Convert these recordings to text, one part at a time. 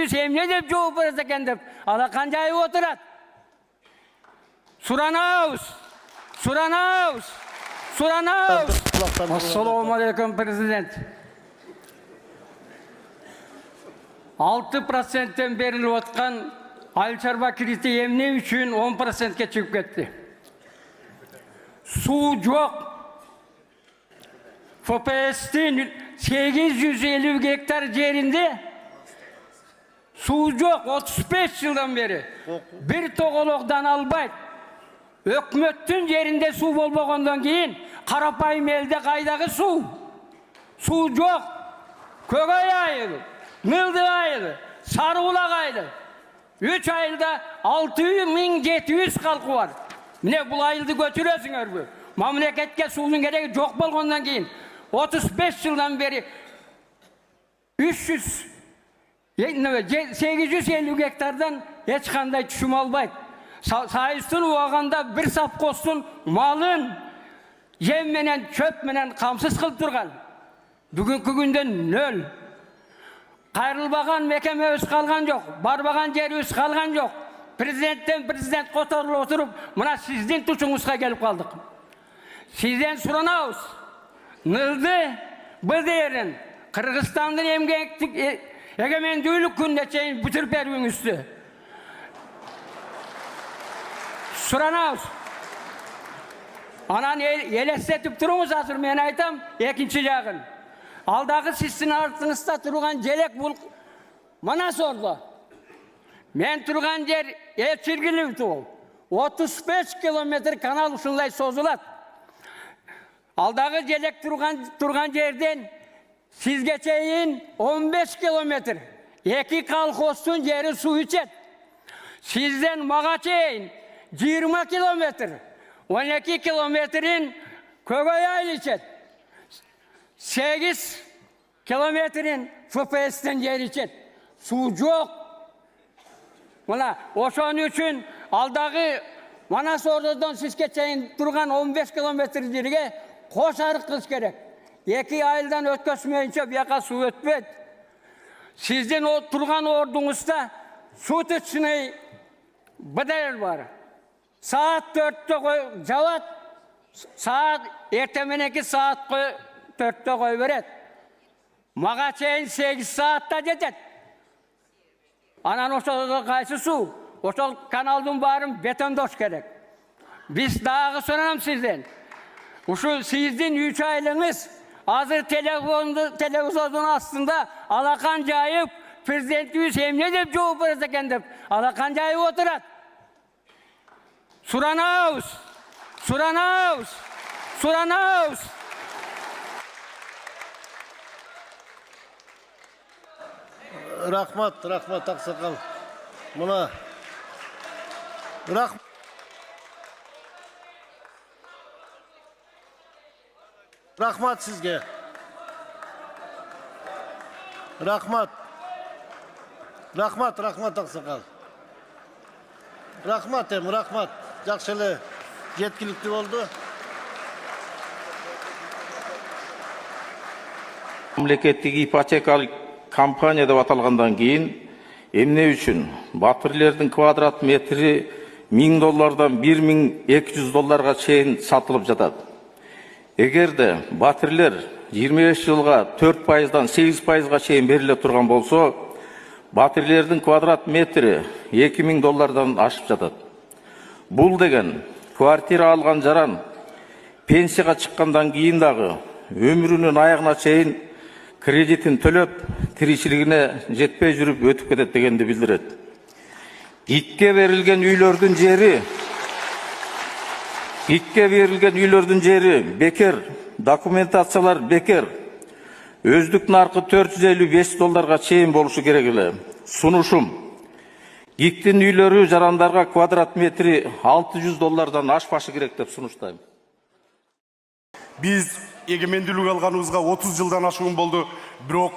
Emne dep жооп берет экен деп алакан жайып отурат. Суранабыз. Ассаламу алейкум, президент. 6%-тен берилип аткан айыл чарба кредити эмне үчүн 10%ке чыгып кетти? Суу жок. ФПС'тин 850 гектар жеринде суу жок 35 жылдан бери. Бир тоголокдан албайт. Өкмөттүн жеринде суу болбогондон кийин карапайым элде кайдагы суу? Суу жок. Көгөй айыл, Нылды айыл, Сарыбулак айыл. 3 айылда 6700 халкы бар. Міне бұл айылды көтүрөсүңөрбү? Мамлекетке суунун кереги жок болгондон кийин 35 жылдан бери 850 гектардан эч кандай түшүм албайт. Сайыстын убагында бир сапкостун малын жем менен чөп менен камсыз кылып турган. Бүгүнкү күндө нөл. Кайрылбаган мекемебиз калган жок, барбаган жерибиз калган жок. Президент которулуп отуруп, мына сиздин тушуңузга келип калдык. Сизден суранабыз. Нылды БДРин Кыргызстандын эгемендүүлүк күнүнө чейин бүтүрүп берүүңүздү суранабыз. Анан элестетип туруңуз, азыр мен айтам, экинчи жагын. Алдагы сиздин артыңызда турган желек бул Манас Ордо. Мен турган жер Элчиргилүү туу. 35 километр канал ушундай созулат. Алдагы желек турган жерден сизге чейин 15 километр. Эки колхоздун жери суу ичет. Сизден мага чейин 20 километр. 12 километрин Көгөй айыл ичет. 8 километрин ФПС'тен жер ичет. Суу жок. Мына ошон үчүн алдагы Манас Ордодон сизге чейин турган 15 километр жерге кош арык кылыш керек. 2 айылдан өткөзмөйүнчө бияка суу өтпөйт. Сиздин турган ордуңузда суточный БДР бар. Saat 4'te жабат, saat эртеменеки saat 4'te koy берет. Мага чейин 8 saatта жетет. Анан ошол кайсы суу? Ошол каналдын баарын бетондош керек. Биз дагы суранам сизден. Ушу сиздин 3 айлыңыз азыр телевизордун астында алакан жайып, президентибиз эмне деп жооп берет экен деп алакан жайып отурат. Суранабыз. Рахмат Аксакал. Мына рахмат сизге. Рахмат Аксакал. Рахмат. Жакшы эле жеткиликтүү болду. Мамлекеттик ипотекалык компания деп аталгандан кийин эмне үчүн батирлердин квадрат метри $1000 $1200 чейин сатылып жатат? Эгерде батирлер 25 жылга 4%-дан 8%-га чейин бериле турган болсо, батирлердин квадрат метри $2000 ашып жатат. Бул деген квартира алган жаран пенсияга чыккандан кийин дагы өмүрүнүн аягына чейин кредитин төлөп, тиричилигине жетпей жүрүп өтүп кетет дегенди билдирет. Итке берилген үйлөрдүн жери бекер, документациялар бекер. Өздүк наркы $455 чейин болушу керек эле. Сунушум. Иктин үйлөрү жарандарга квадрат метри $600 ашпашы керек деп сунуштайм. Биз эгемендүүлүк алганыбызга 30 жылдан ашуун болду, бирок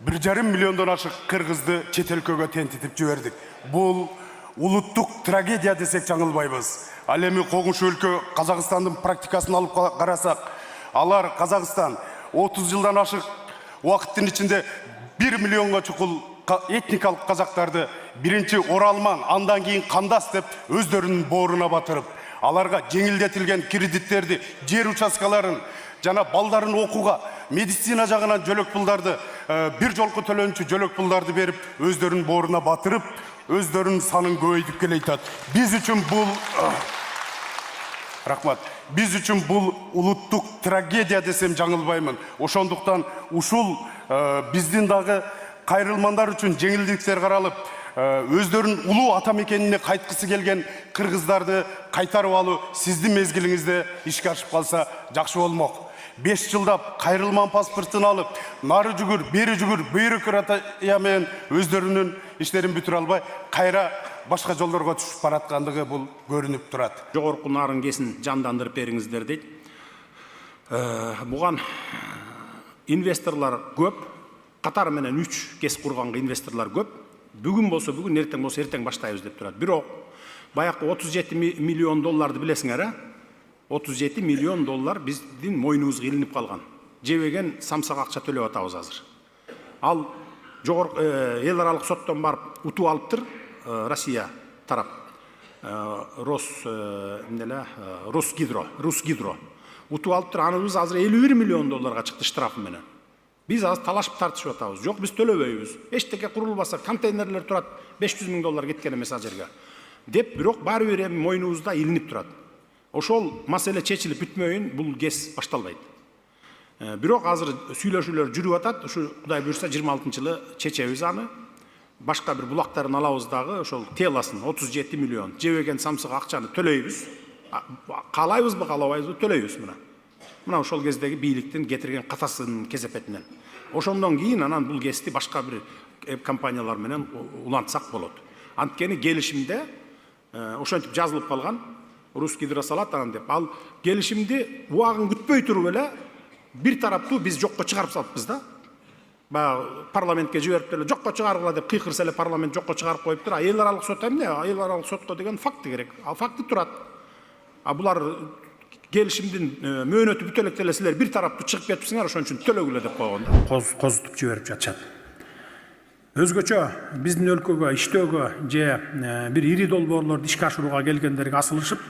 1,5 миллиондон ашык кыргызды чет өлкөгө тентитип жибердик. Бул улуттук трагедия десек жаңылбайбыз. Ал эми когуш өлкө Казакстандын практикасын алып карасак, Казакстан 30 жылдан ашык убакыттын ичинде 1 миллионго чукул этникалык казактарды биринчи оралман, андан кийин кандас деп өздөрүнүн бооруна батырып, аларга жеңилдетилген кредиттерди, жер участкаларын жана балдарын окууга, медицина жагынан жөлөк пулдарды, бир жолку төлөнчү жөлөк пулдарды берип, өздөрүнүн бооруна батырып, өздөрүнүн санын көбөйтүп келейтат. Биз үчүн бул рахмат. Биз үчүн бул улуттук трагедия десем жаңылбаймын. Ошондуктан ушул биздин дагы кайрылмандар үчүн жеңилдиктер каралып, өздөрүнүн улуу ата мекенине кайткысы келген кыргыздарды кайтарып алуу сиздин мезгилиңизде ишке ашып калса жакшы болмок. 5 жылдап кайрылман паспортун алып, нары жүгүр, бери жүгүр, бюрократия менен өздөрүнүн иштерин бүтүрө албай, кайра башка жолдорго түшүп бараткандыгы бул көрүнүп турат. Жогорку нарынгесин жандандырып бериңиздер дейт. Буган инвесторлар көп, катары менен 3 кес курганга инвесторлар көп. Бүгүн болсо бүгүн, эртең болсо эртең баштайбыз деп турат. Бирок баякы 37 миллион долларды билесиңер, 37 миллион доллар биздин мойнубузга илинип калган. Жебеген самсак акча төлөп атабыз азыр. Ал жогорку эл аралык соттон барып утуп алыптыр Россия тарап. Росгидро. Утуп алыптыр, аныбыз азыр 51 миллион долларга чыкты штрафы менен. Биз азыр талашып тартышып атабыз. Жок, биз төлөбөйбүз. Эчтеке курулбаса, контейнерлер турат, 500 миң доллар кеткен эмес ал жерге. Деп, бирок баары бир мойнубузда илинип турат. Ошол маселе чечилип бүтмөйүн, бул кес башталбайт. Бирок азыр сүйлөшүүлөр жүрүп атат. Ушу Кудай буйрса 26-жылы чечебиз аны. Башка бир булактарын алабыз дагы, ошол теласын 37 миллион жебеген самсык акчаны төлөйбүз. Каалайбызбы, каалабайбызбы, төлөйбүз мына. Мына ошол кездеги бийликтин кетирген катасынын кезепетинен. Ошондон кийин анан бул кести башка бир компаниялар менен улантсак болот. Анткени келишимде ошентип жазылып калган. Русгидро салат анан деп. Ал келишимди убагын күтпөй туруп эле бир тараптуу биз жокко чыгарып салыппыз да. Парламентке жиберип эле жокко чыгаргыла деп кыйкырса эле парламент жокко чыгарып коюптур. Эл аралык сот эмне? Эл аралык сотко деген факты керек. Ал факты турат. Булар келишимдин мөөнөтү бүтө электе эле силер бир тараптуу чыгып кетипсиңер, ошон үчүн төлөгүлө деп койгон да. Козутуп жиберип жатышат. Өзгөчө биздин өлкөгө иштөөгө же бир ири долбоорлорду ишке ашырууга келгендерге асылышып,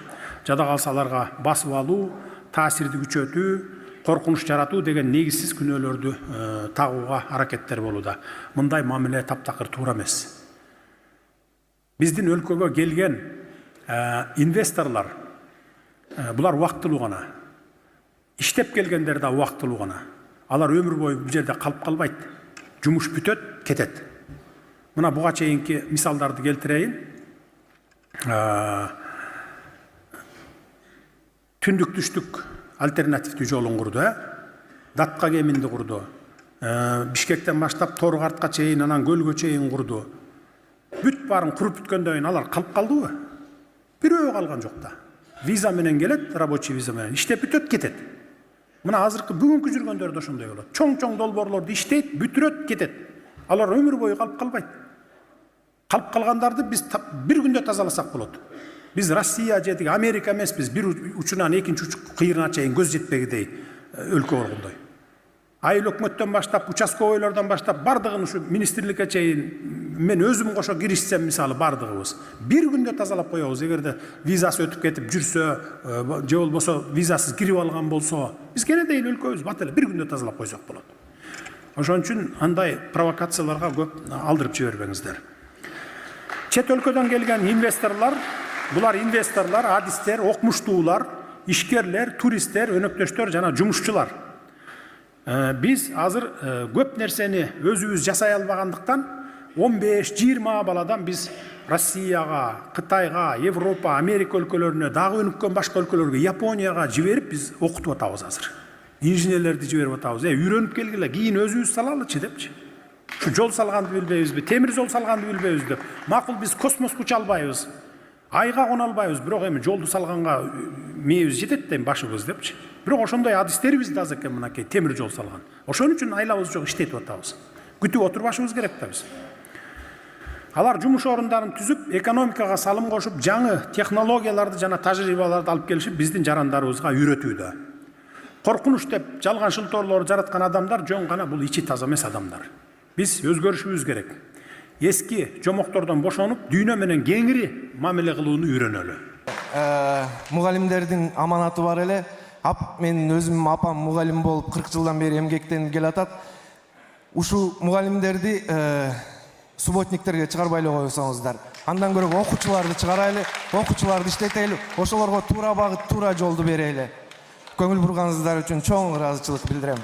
жада калса аларга басып алуу, таасирди күчөтүү, коркунуч жаратуу деген негизсиз күнөөлөрдү тагууга аракеттер болууда. Мындай мамиле таптакыр туура эмес. Биздин өлкөгө келген инвесторлар булар убактылуу гана. Иштеп келгендер да убактылуу гана. Алар өмүр бою бул жерде калып калбайт. Жумуш бүтөт, кетет. Мына буга чейинки мисалдарды келтирейин. Түндүк түштүк альтернативдүү жолун курду, Датка кеминди курду. Бишкектен баштап Торгартка чейин, анан Көлгө чейин курду. Бүт баарын куруп бүткөндөн кийин алар калып калдыбы? Бирөө калган жок да. Виза менен келет, рабочий виза менен. Иштеп бүтөт, кетет. Мына азыркы бүгүнкү жүргөндөр да ошондой болот. Чоң-чоң долбоорлорду иштейт, бүтүрөт, кетет. Алар өмүр бою калып калбайт. Калып калгандарды биз бир күндө тазаласак болот. Биз Россия же Америка эмеспиз, бир учунан экинчи кыйырына чейин көз жетпегидей өлкө болгондой. Айыл өкмөттөн баштап, участковойлордон баштап бардыгын ушу министрликке чейин мен өзүм кошо киришсем, мисалы бардыгыбыз бир күндө тазалап коебуз. Эгерде визасы өтүп кетип жүрсө, же болбосо визасыз кирип алган болсо, биз кенедей өлкөбүз бат эле бир күндө тазалап койсок болот. Ошон үчүн андай провокацияларга көп алдырып жибербеңиздер. Чет өлкөдөн келген инвесторлар, булар инвесторлар, адистер, окумуштуулар, ишкерлер, туристтер, өнөктөштөр жана жумушчулар. Биз азыр көп нерсени өзүбүз жасай албагандыктан 15-20 баладан биз Россияга, Кытайга, Европа, Америка өлкөлөрүнө, дагы өнүккөн башка өлкөлөргө, Японияга жиберип биз окутуп атабыз азыр. Инженерлерди жиберип атабыз. Үйрөнүп келгиле, кийин өзүбүз салалычы депчи. Şu жол салганды билбейбизби, темир жол салганды билбейбиз деп. Макул биз космоско уча албайбыз. Айга кона албайбыз, бирок эми жолду салганга мээбиз жетет дейм башыбыз депчи. Бирок ошондой адистерибиз да аз экен мынакей темир жол салган. Ошон үчүн айлабыз жок иштетип атабыз. Күтүп отурбашыбыз керек да биз. Алар жумуш орундарын түзүп, экономикага салым кошуп, жаңы технологияларды жана тажрыйбаларды алып келишип, биздин жарандарыбызга үйрөтүүдө. Коркунуч деп жалган шылтоорлорду жараткан адамдар жөн гана бул ичи таза эмес адамдар. Биз өзгөрүшүбүз керек. эски жомоктордон бошонуп дүйнө менен кеңири мамиле кылууну үйрөнөлү. Мугалимдердин аманаты бар эле. Менин өзүм апам мугалим болуп 40 жылдан бери эмгектенип келатат. Ушул мугалимдерди субботниктерге чыгарбай эле койсоңуздар. Андан көрө окуучуларды чыгарайлы, окуучуларды иштетели, ошолорго туура багыт, туура жолду берели. Көңүл бурганыңыздар үчүн чоң ыраазычылык билдирем.